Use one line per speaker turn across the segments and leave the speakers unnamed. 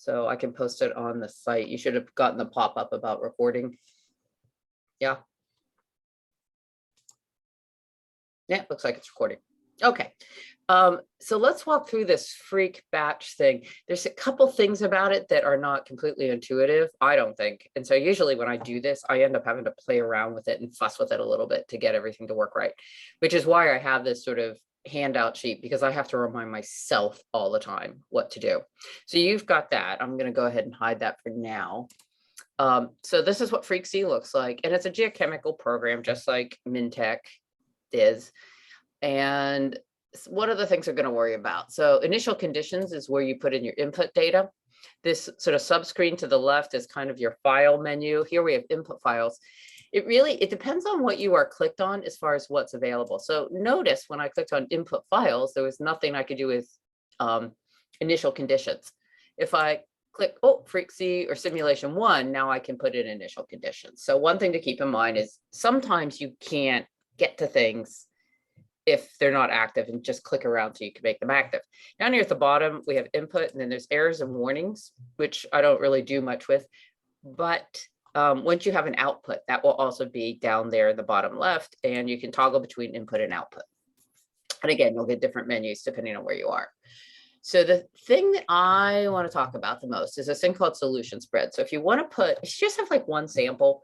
So I can post it on the site. You should have gotten the pop-up about recording. Yeah. Yeah, looks like it's recording. Okay. So let's walk through this Phreeqc batch thing. There's a couple things about it that are not completely intuitive, I don't think. And so usually when I do this, I end up having to play around with it and fuss with it a little bit to get everything to work right, which is why I have this sort of handout sheet, because I have to remind myself all the time what to do. So you've got that. I'm going to go ahead and hide that for now. So this is what Phreeqc looks like, and it's a geochemical program, just like MinTech is. And what are the things we're going to worry about? So initial conditions is where you put in your input data. This sort of subscreen to the left is kind of your file menu. Here we have input files. It depends on what you are clicked on as far as what's available. So notice when I clicked on input files, there was nothing I could do with initial conditions. If I click, oh, Phreeqc or simulation 1, now I can put in initial conditions. So one thing to keep in mind is sometimes you can't get to things if they're not active, and just click around so you can make them active. Down here at the bottom, we have input, and then there's errors and warnings, which I don't really do much with. But once you have an output, that will also be down there in the bottom left, and you can toggle between input and output. And again, you'll get different menus depending on where you are. So the thing that I want to talk about the most is this thing called solution spread. So if you want to put, if you just have like one sample,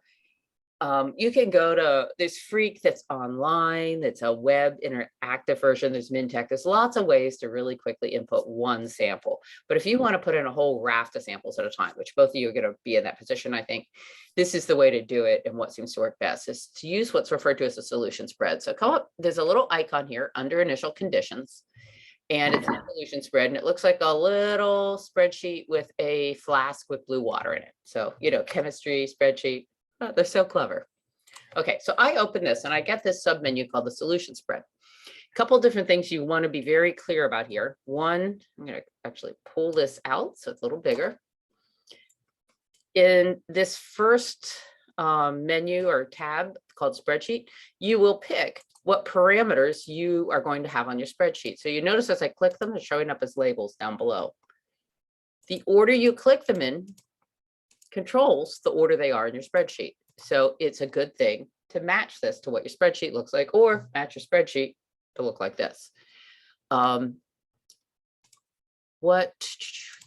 you can go to this Phreeqc that's online, that's a web interactive version. There's MinTech. There's lots of ways to really quickly input one sample. But if you want to put in a whole raft of samples at a time, which both of you are going to be in that position, I think this is the way to do it. And what seems to work best is to use what's referred to as a solution spread. So come up, there's a little icon here under initial conditions, and it's a solution spread, and it looks like a little spreadsheet with a flask with blue water in it. So, you know, chemistry spreadsheet. Oh, they're so clever. Okay, so I open this and I get this submenu called the solution spread. A couple different things you want to be very clear about here. One, I'm going to actually pull this out so it's a little bigger. In this first menu or tab called spreadsheet, you will pick what parameters you are going to have on your spreadsheet. So you notice as I click them, they're showing up as labels down below. The order you click them in controls the order they are in your spreadsheet. So it's a good thing to match this to what your spreadsheet looks like, or match your spreadsheet to look like this. What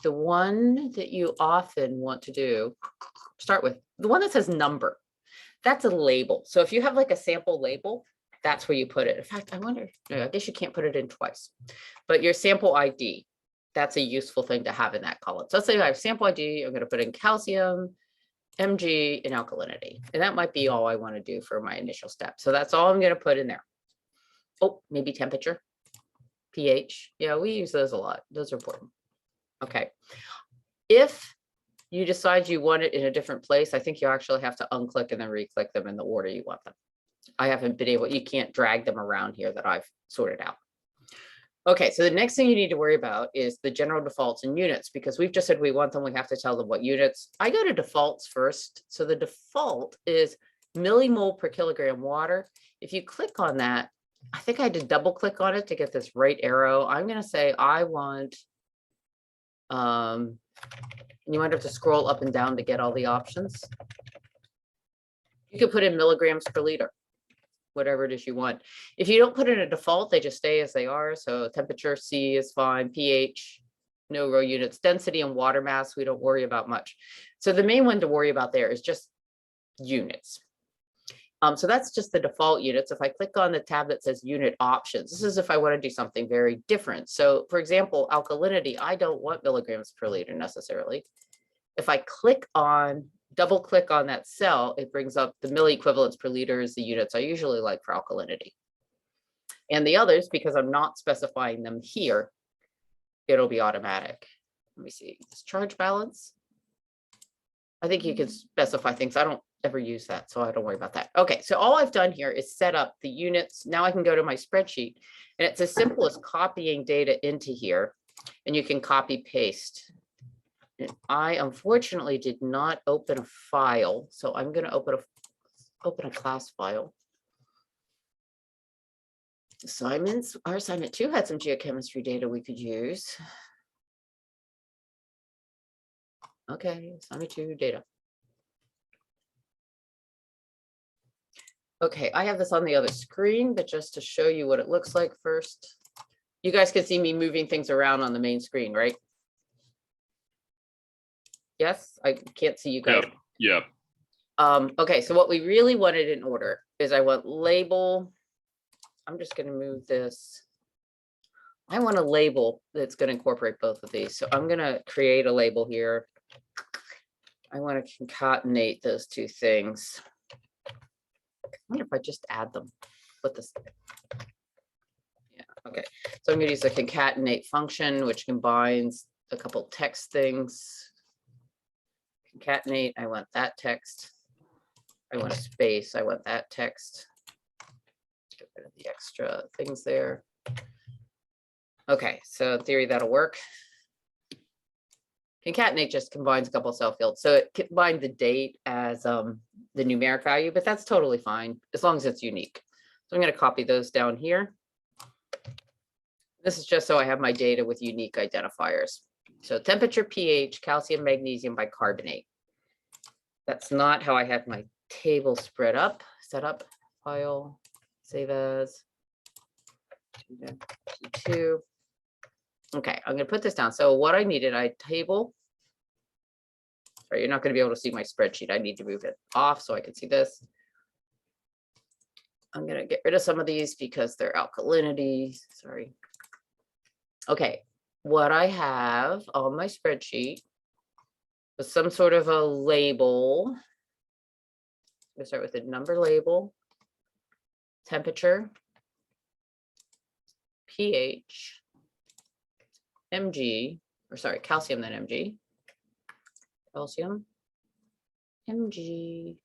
the one that you often want to do, start with the one that says number. That's a label. So if you have like a sample label, that's where you put it. In fact, I wonder, I guess you can't put it in twice, but your sample ID, that's a useful thing to have in that column. So let's say I have sample ID, I'm going to put in calcium, Mg, and alkalinity. And that might be all I want to do for my initial step. So that's all I'm going to put in there. Oh, maybe temperature, pH. Yeah, we use those a lot. Those are important. Okay. If you decide you want it in a different place, I think you actually have to unclick and then re-click them in the order you want them. I haven't been able, you can't drag them around here that I've sorted out. Okay, so the next thing you need to worry about is the general defaults and units, because we've just said we want them, we have to tell them what units. I go to defaults first. So the default is millimole per kilogram water. If you click on that, I think I had to double click on it to get this right arrow. I'm going to say I want, you might have to scroll up and down to get all the options. You could put in milligrams per liter, whatever it is you want. If you don't put in a default, they just stay as they are. So temperature, C is fine, pH, no row units, density and water mass, we don't worry about much. So the main one to worry about there is just units. So that's just the default units. If I click on the tab that says unit options, this is if I want to do something very different. So for example, alkalinity, I don't want milligrams per liter necessarily. If I click on, double click on that cell, it brings up the milliequivalents per liter is the units I usually like for alkalinity. And the others, because I'm not specifying them here, it'll be automatic. Let me see, discharge balance. I think you can specify things. I don't ever use that, so I don't worry about that. Okay, so all I've done here is set up the units. Now I can go to my spreadsheet, and it's as simple as copying data into here, and you can copy paste. And I unfortunately did not open a file, so I'm going to open a class file. Assignments. Our assignment 2 had some geochemistry data we could use. Okay, assign to data. Okay, I have this on the other screen, but just to show you what it looks like first. You guys can see me moving things around on the main screen, right? Yes, I can't see you guys.
Yep.
Okay, so what we really wanted in order is I want label. I'm just going to move this. I want a label that's going to incorporate both of these. So I'm going to create a label here. I want to concatenate those two things. I wonder if I just add them with this. Yeah, okay. So I'm going to use the concatenate function, which combines a couple text things. Concatenate, I want that text. I want a space, I want that text. Get rid of the extra things there. Okay, so in theory that'll work. Concatenate just combines a couple of cell fields. So it combined the date as the numeric value, but that's totally fine as long as it's unique. So I'm going to copy those down here. This is just so I have my data with unique identifiers. So temperature, pH, calcium, magnesium, bicarbonate. That's not how I have my table spread up, set up, file, save as, T2. Okay, I'm going to put this down. So what I needed, I table. Sorry, you're not going to be able to see my spreadsheet. I need to move it off so I can see this. I'm going to get rid of some of these because they're alkalinity. Sorry. Okay, what I have on my spreadsheet was some sort of a label. We'll start with a number label, temperature, pH, mg, or sorry, calcium, then mg, calcium, mg.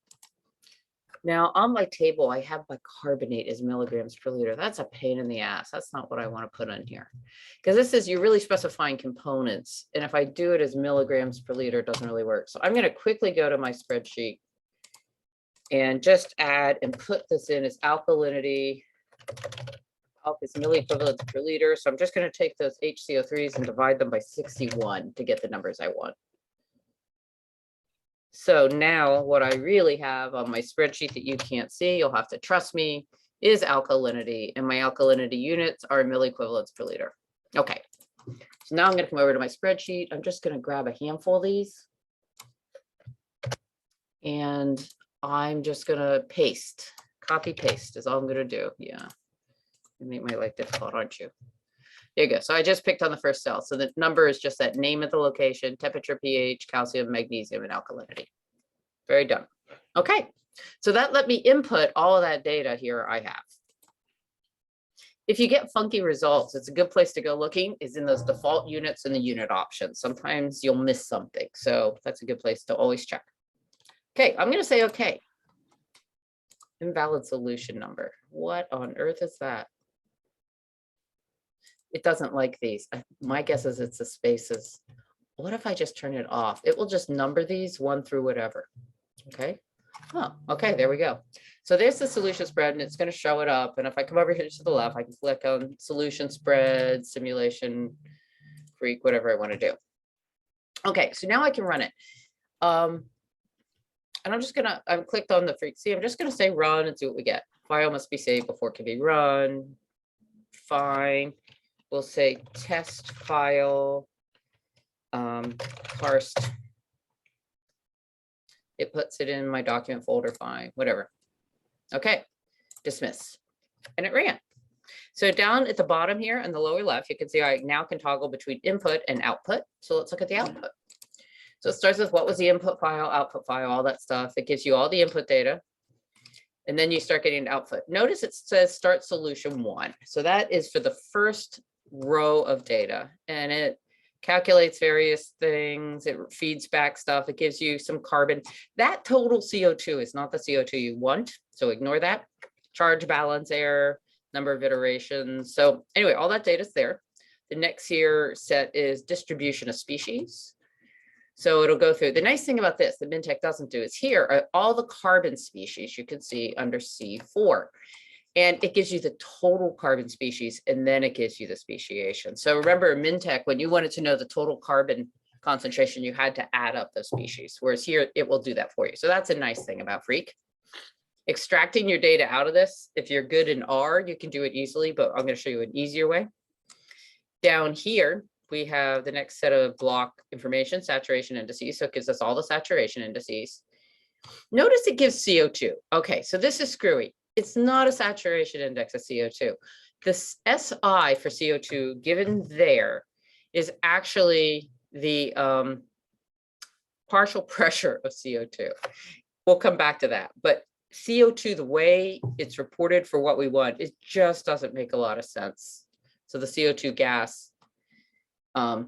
Now on my table, I have bicarbonate as milligrams per liter. That's a pain in the ass. That's not what I want to put on here. Because this is, you're really specifying components. And if I do it as milligrams per liter, it doesn't really work. So I'm going to quickly go to my spreadsheet and just add and put this in as alkalinity. Alk is milliequivalents per liter. So I'm just going to take those HCO3s and divide them by 61 to get the numbers I want. So now what I really have on my spreadsheet that you can't see, you'll have to trust me, is alkalinity. And my alkalinity units are milliequivalents per liter. Okay. So now I'm going to come over to my spreadsheet. I'm just going to grab a handful of these. And I'm just going to paste, copy paste is all I'm going to do. Yeah. You make my life difficult, aren't you? There you go. So I just picked on the first cell. So the number is just that name of the location, temperature, pH, calcium, magnesium, and alkalinity. Very done. Okay. So that let me input all of that data here I have. If you get funky results, it's a good place to go looking is in those default units and the unit options. Sometimes you'll miss something. So that's a good place to always check. Okay. I'm going to say, okay. Invalid solution number. What on earth is that? It doesn't like these. My guess is it's the spaces. What if I just turn it off? It will just number these 1 through whatever. Okay. Oh, okay, there we go. So there's the solution spread and it's going to show it up. And if I come over here to the left, I can click on solution spread, simulation, Phreeqc, whatever I want to do. Okay, so now I can run it. And I'm just gonna, I've clicked on the Phreeqc. I'm just gonna say run and see what we get. File must be saved before it can be run. Fine. We'll say test file, parsed. It puts it in my document folder, fine, whatever. Okay, dismiss. And it ran. So down at the bottom here in the lower left, you can see I now can toggle between input and output. So let's look at the output. So it starts with what was the input file, output file, all that stuff. It gives you all the input data. And then you start getting the output. Notice it says start solution 1. So that is for the first row of data. And it calculates various things. It feeds back stuff. It gives you some carbon. That total CO2 is not the CO2 you want. So ignore that. Charge balance error, number of iterations. So anyway, all that data is there. The next here set is distribution of species. So it'll go through. The nice thing about this that Mintech doesn't do is here are all the carbon species you can see under C4. And it gives you the total carbon species, and then it gives you the speciation. So remember Mintech, when you wanted to know the total carbon concentration, you had to add up those species, whereas here it will do that for you. So that's a nice thing about Phreeqc. Extracting your data out of this, if you're good in R, you can do it easily, but I'm going to show you an easier way. Down here, we have the next set of block information, saturation indices. So it gives us all the saturation indices. Notice it gives CO2. Okay, so this is screwy. It's not a saturation index of CO2. This SI for CO2 given there is actually the partial pressure of CO2. We'll come back to that. But CO2, the way it's reported for what we want, it just doesn't make a lot of sense. So the CO2 gas, or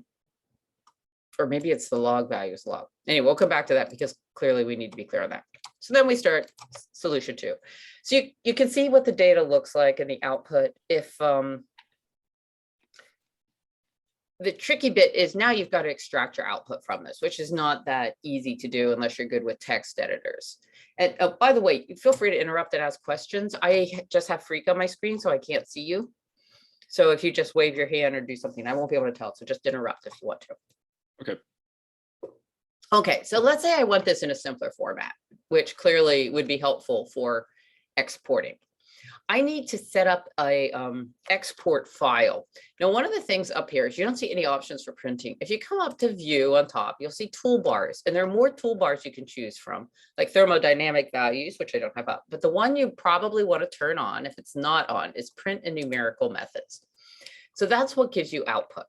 maybe it's the log values log. Anyway, we'll come back to that because clearly we need to be clear on that. So then we start solution 2. So you can see what the data looks like in the output. If the tricky bit is now you've got to extract your output from this, which is not that easy to do unless you're good with text editors. And by the way, feel free to interrupt and ask questions. I just have Phreeqc on my screen, so I can't see you. So if you just wave your hand or do something, I won't be able to tell. So just interrupt if you want to.
Okay.
Okay, so let's say I want this in a simpler format, which clearly would be helpful for exporting. I need to set up a export file. Now, one of the things up here is you don't see any options for printing. If you come up to view on top, you'll see toolbars, and there are more toolbars you can choose from, like thermodynamic values, which I don't have up. But the one you probably want to turn on, if it's not on, is print and numerical methods. So that's what gives you output.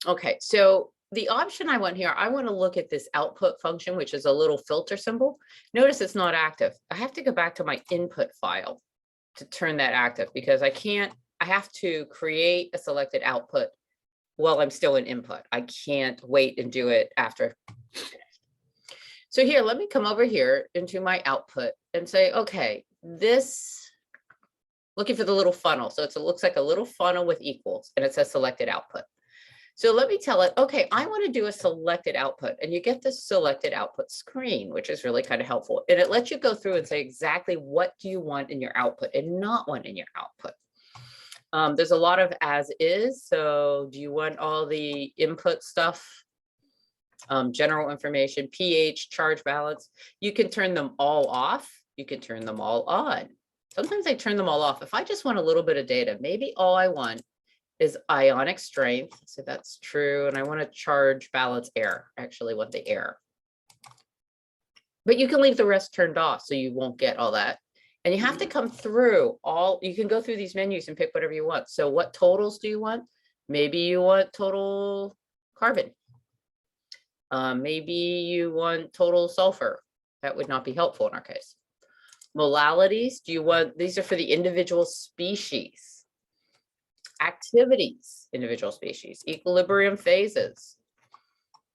Okay, so the option I want here, I want to look at this output function, which is a little filter symbol. Notice it's not active. I have to go back to my input file to turn that active because I have to create a selected output while I'm still in input. I can't wait and do it after. So here, let me come over here into my output and say, okay, this, looking for the little funnel. So it looks like a little funnel with equals and it says selected output. So let me tell it, okay, I want to do a selected output, and you get this selected output screen, which is really kind of helpful. And it lets you go through and say exactly what do you want in your output and not want in your output. There's a lot of as is. So do you want all the input stuff, general information, pH, charge balance? You can turn them all off. You can turn them all on. Sometimes I turn them all off. If I just want a little bit of data, maybe all I want is ionic strength. So that's true. And I want to charge balance air. I actually want the air. But you can leave the rest turned off so you won't get all that. And you have to come through you can go through these menus and pick whatever you want. So what totals do you want? Maybe you want total carbon. Maybe you want total sulfur. That would not be helpful in our case. Molalities, these are for the individual species. Activities, individual species, equilibrium phases.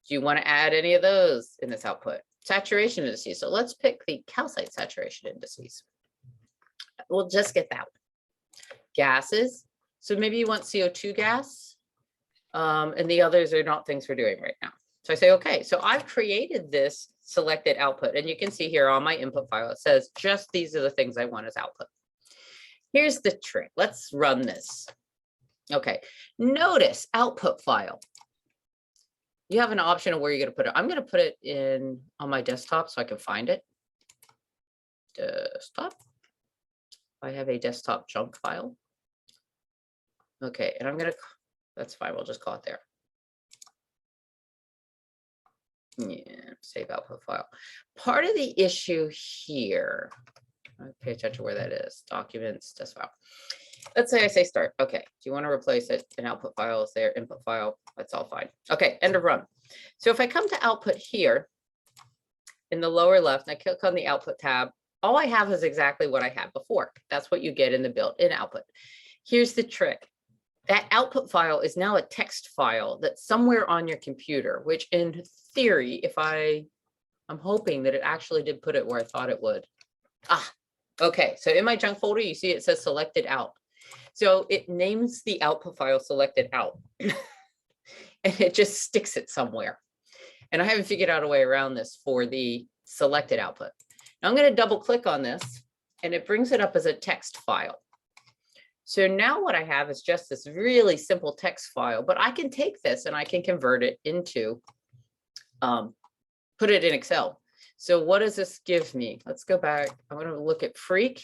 Do you want to add any of those in this output? Saturation indices. So let's pick the calcite saturation indices. We'll just get that one. Gases. So maybe you want CO2 gas, and the others are not things we're doing right now. So I say, okay, so I've created this selected output, and you can see here on my input file, it says just these are the things I want as output. Here's the trick. Let's run this. Okay, notice output file. You have an option of where you're going to put it. I'm going to put it on my desktop so I can find it. Desktop. I have a desktop junk file. Okay, and that's fine. We'll just call it there. Yeah, save output file. Part of the issue here, pay attention where that is. Documents, test file. Let's say I say start. Okay, do you want to replace it? An output file is there, input file, that's all fine. Okay, end of run. So if I come to output here in the lower left, and I click on the output tab, all I have is exactly what I had before. That's what you get in the built-in output. Here's the trick. That output file is now a text file that's somewhere on your computer, which in theory, I'm hoping that it actually did put it where I thought it would. Okay, so in my junk folder, you see it says selected out. So it names the output file selected out and it just sticks it somewhere. And I haven't figured out a way around this for the selected output. Now I'm going to double click on this and it brings it up as a text file. So now what I have is just this really simple text file, but I can take this and I can convert it into put it in Excel. So what does this give me? Let's go back. I'm going to look at Phreeqc.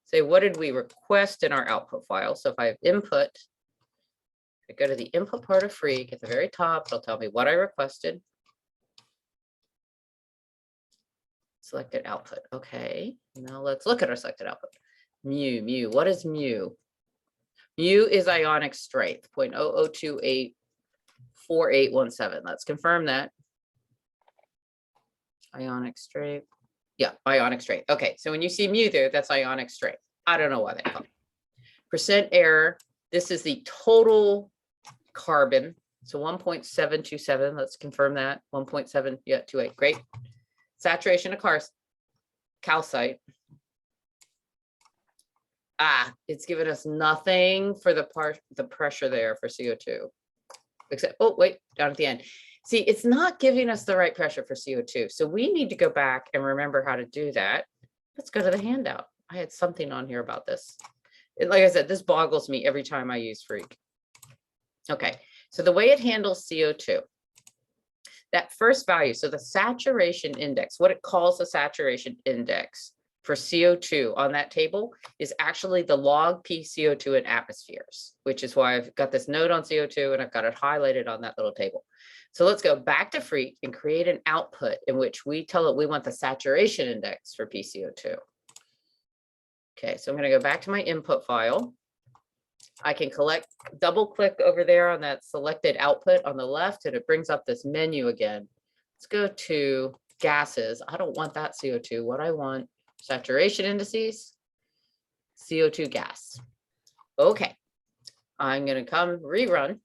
Say, what did we request in our output file? So if I have input, I go to the input part of Phreeqc at the very top, it'll tell me what I requested. Selected output. Okay, now let's look at our selected output. Mu. What is mu? Mu is ionic strength, 0.00284817. Let's confirm that. Ionic strength. Yeah, ionic strength. Okay, so when you see mu there, that's ionic strength. I don't know why they call it. Percent error. This is the total carbon. So 1.727. Let's confirm that. 1.7, yeah, 28. Great. Saturation of calcite. It's given us nothing for the pressure there for CO2. Except, oh, wait, down at the end. See, it's not giving us the right pressure for CO2. So we need to go back and remember how to do that. Let's go to the handout. I had something on here about this. Like I said, this boggles me every time I use Phreeqc. Okay, so the way it handles CO2, that first value, so the saturation index, what it calls the saturation index for CO2 on that table is actually the log P CO2 in atmospheres, which is why I've got this note on CO2 and I've got it highlighted on that little table. So let's go back to Phreeqc and create an output in which we tell it we want the saturation index for PCO2. Okay, so I'm going to go back to my input file. I can double click over there on that selected output on the left, and it brings up this menu again. Let's go to gases. I don't want that CO2. What I want, saturation indices, CO2 gas. Okay, I'm going to come rerun.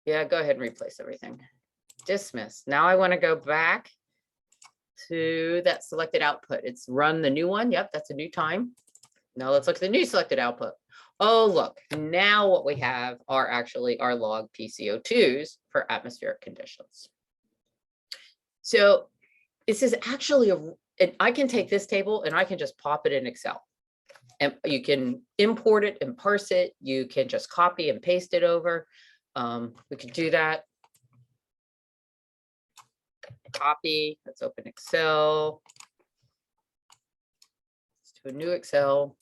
Yeah, go ahead and replace everything. Dismiss. Now I want to go back to that selected output. It's run the new one. Yep, that's a new time. Now let's look at the new selected output. Oh, look, now what we have are actually our log PCO2s for atmospheric conditions. So this is actually and I can take this table and I can just pop it in Excel. And you can import it and parse it. You can just copy and paste it over. We could do that. Copy. Let's open Excel. Let's do a new Excel.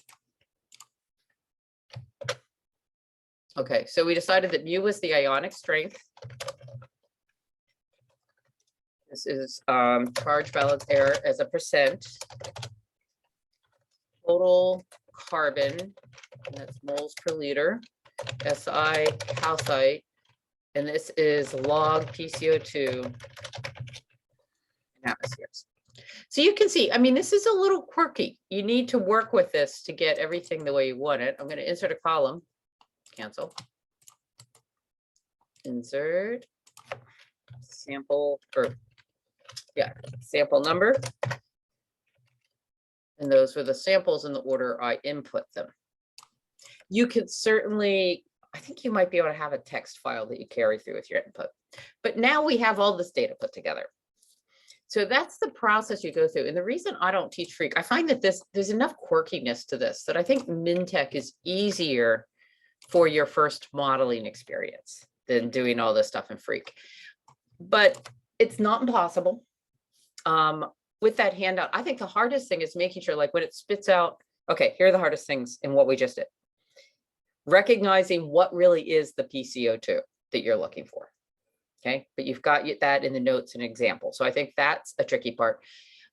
Okay, so we decided that mu was the ionic strength. This is charge balance error as a percent. Total carbon, and that's moles per liter. SI calcite, and this is log PCO2 in atmospheres. So you can see, I mean, this is a little quirky. You need to work with this to get everything the way you want it. I'm going to insert a column, cancel, insert, sample, or yeah, sample number. And those were the samples in the order I input them. You could certainly, I think you might be able to have a text file that you carry through with your input. But now we have all this data put together. So that's the process you go through. And the reason I don't teach Phreeqc, I find that there's enough quirkiness to this that I think MinTech is easier for your first modeling experience than doing all this stuff in Phreeqc. But it's not impossible. With that handout, I think the hardest thing is making sure, like when it spits out, okay, here are the hardest things in what we just did. Recognizing what really is the PCO2 that you're looking for. Okay, but you've got that in the notes and example. So I think that's a tricky part.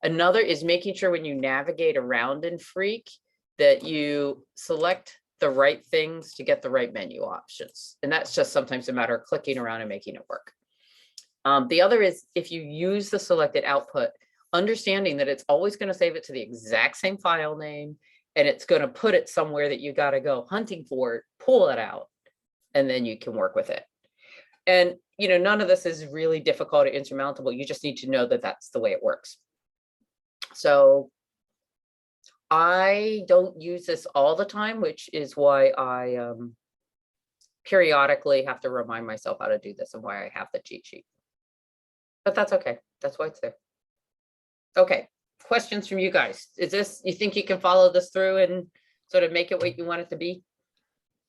Another is making sure when you navigate around in Phreeqc that you select the right things to get the right menu options. And that's just sometimes a matter of clicking around and making it work. The other is if you use the selected output, understanding that it's always going to save it to the exact same file name, and it's going to put it somewhere that you got to go hunting for it, pull it out, and then you can work with it. And, you know, none of this is really difficult or insurmountable. You just need to know that that's the way it works. So I don't use this all the time, which is why I periodically have to remind myself how to do this and why I have the cheat sheet. But that's okay. That's why it's there. Okay, questions from you guys. Is this, you think you can follow this through and sort of make it what you want it to be?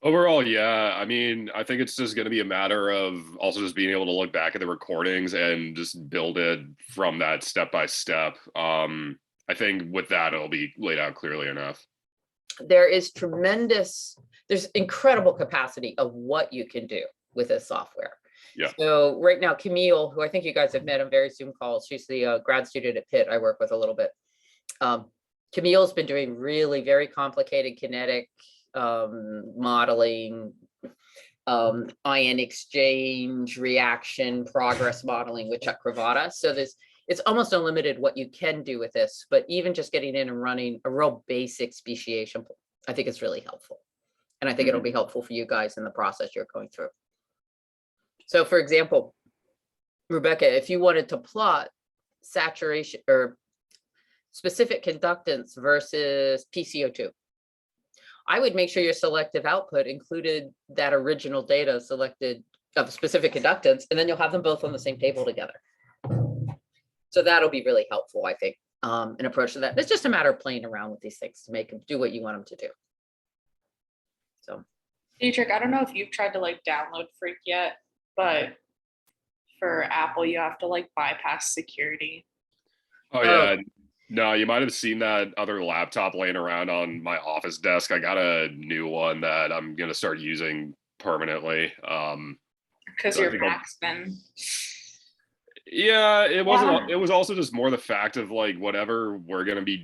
Overall, yeah. I mean, I think it's just going to be a matter of also just being able to look back at the recordings and just build it from that step by step. I think with that, it'll be laid out clearly enough.
There's incredible capacity of what you can do with this software.
Yeah.
So right now, Camille, who I think you guys have met on various Zoom calls, she's the grad student at Pitt I work with a little bit. Camille's been doing really very complicated kinetic modeling, ion exchange, reaction, progress modeling with Chuck Cravata. So it's almost unlimited what you can do with this, but even just getting in and running a real basic speciation, I think it's really helpful. And I think it'll be helpful for you guys in the process you're going through. So for example, Rebecca, if you wanted to plot saturation or specific conductance versus PCO2, I would make sure your selective output included that original data selected of specific conductance, and then you'll have them both on the same table together. So that'll be really helpful, I think, an approach to that. It's just a matter of playing around with these things to make them do what you want them to do. So,
Dietrich, I don't know if you've tried to like download Phreeqc yet, but for Apple, you have to like bypass security.
Oh, yeah. No, you might have seen that other laptop laying around on my office desk. I got a new one that I'm going to start using permanently.
Because
so
your Mac's been.
Yeah, it wasn't. It was also just more the fact of like whatever we're going to be